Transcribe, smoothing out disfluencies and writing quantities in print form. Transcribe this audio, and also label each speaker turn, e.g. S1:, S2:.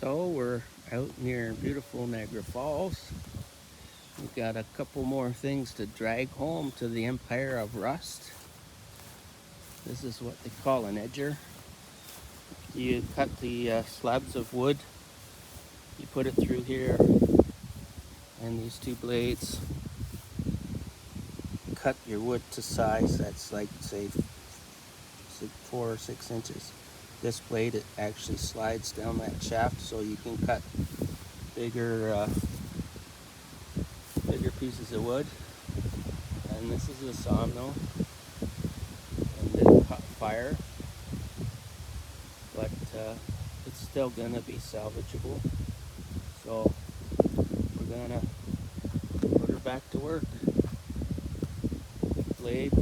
S1: So we're out near beautiful Niagara Falls. We've got a couple more things to drag home to the Empire of Rust. This is what they call an edger. You cut the slabs of wood, you put it through here, and these two blades cut your wood to size that's like, say, 4 or 6 inches. This blade, it actually slides down that shaft so you can cut bigger pieces of wood. And this is a sawmill, and it caught fire, but it's still gonna be salvageable. So we're gonna put her back to work. Blade